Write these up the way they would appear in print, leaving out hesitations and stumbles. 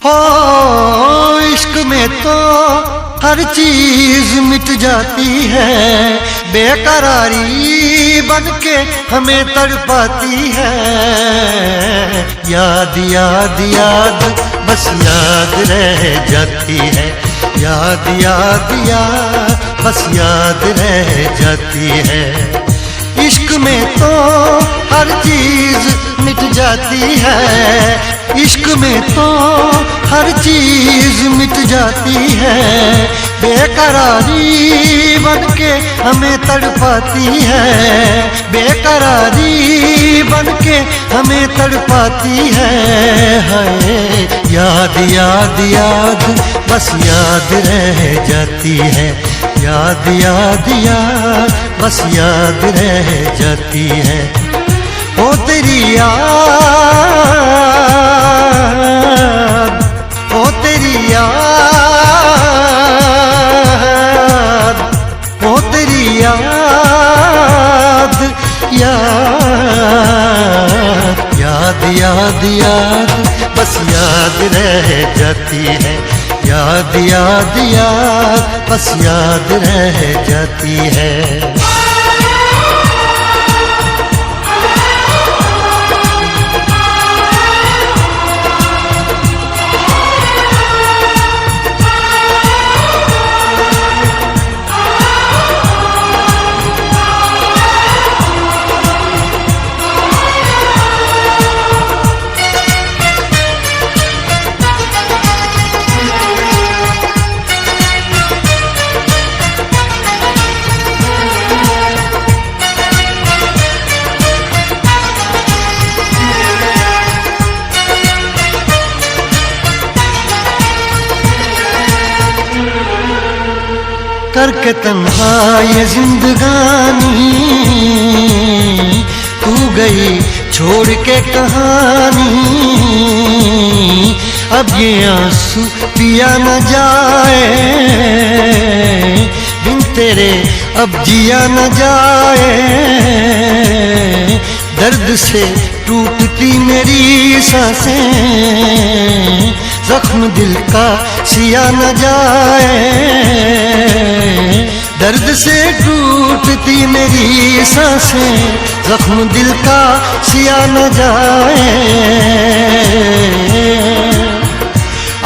हो इश्क में तो हर चीज मिट जाती है, बेकरारी बनके हमें तड़पाती है। याद याद याद बस याद रह जाती है, याद याद याद बस याद रह जाती है। इश्क में तो हर चीज मिट जाती है, इश्क में तो हर चीज मिट जाती है, बेकरारी बनके हमें तड़पाती है, बेकरारी बनके हमें तड़पाती है। हाय याद याद याद बस याद रह जाती है, याद याद याद बस याद रह जाती है। ओ तेरी याद, ओ तेरी याद, ओ तेरी याद, याद याद याद याद बस याद रह जाती है, याद याद याद बस याद रह जाती है। करके तन्हा ये जिंदगानी तू गई छोड़ के कहानी, अब ये आंसू पिया न जाए बिन तेरे अब जिया न जाए। दर्द से टूटती मेरी सांसें, जख्म दिल का सिया न जाए, दर्द से टूटती मेरी सांसें, जख्म दिल का सिया न जाए।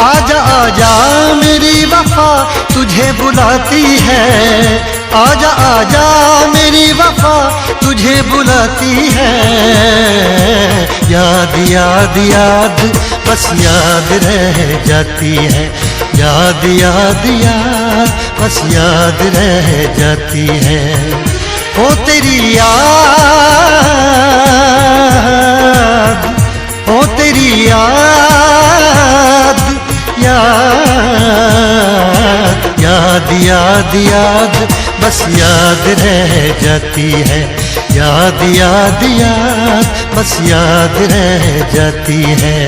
आजा आजा मेरी वफा तुझे बुलाती है, आजा आजा मेरी वफा तुझे बुलाती है। याद याद याद बस याद रह जाती है, याद याद याद बस याद रह जाती है। ओ तेरी याद, ओ तेरी याद, याद याद याद याद बस याद रह जाती है, याद याद याद बस याद रह जाती है।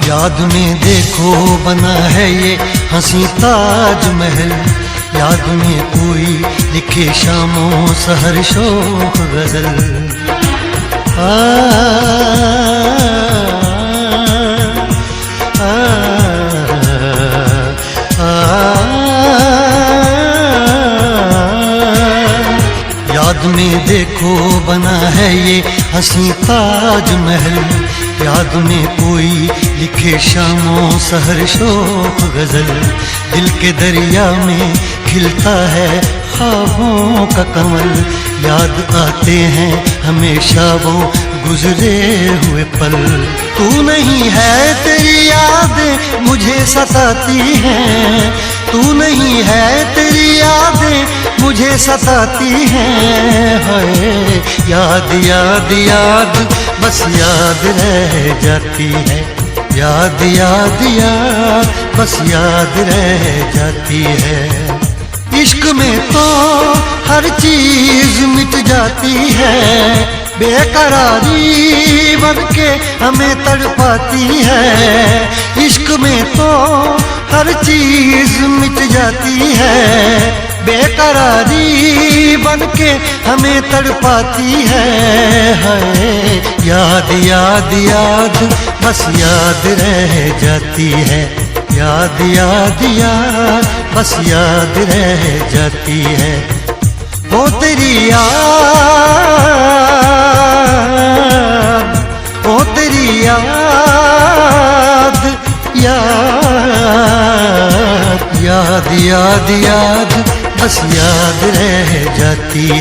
याद में देखो बना है ये हंसी ताजमहल, याद में कोई लिखे शामों सहर शोक गजल। आ, आ, आ, हंसी ताजमहल, याद में कोई लिखे शामों सहर शोक गजल। दिल के दरिया में खिलता है ख्वाबों का कमल, याद आते हैं हमेशा वो गुजरे हुए पल। तू नहीं है तेरी यादें मुझे सताती हैं, तू नहीं है तेरी यादें मुझे सताती हैं। हाय याद याद याद बस याद रह जाती है, याद याद याद बस याद रह जाती है। इश्क में तो हर चीज मिट जाती है, बेकरारी बनके हमें तड़पाती है। इश्क में तो हर चीज मिट जाती है, बेकरारी बनके हमें तड़पाती है। हाय याद याद याद बस याद रह जाती है, याद याद याद बस याद रह जाती है। वो तेरी याद, वो तेरी याद, याद याद याद याद बस याद रह जाती है।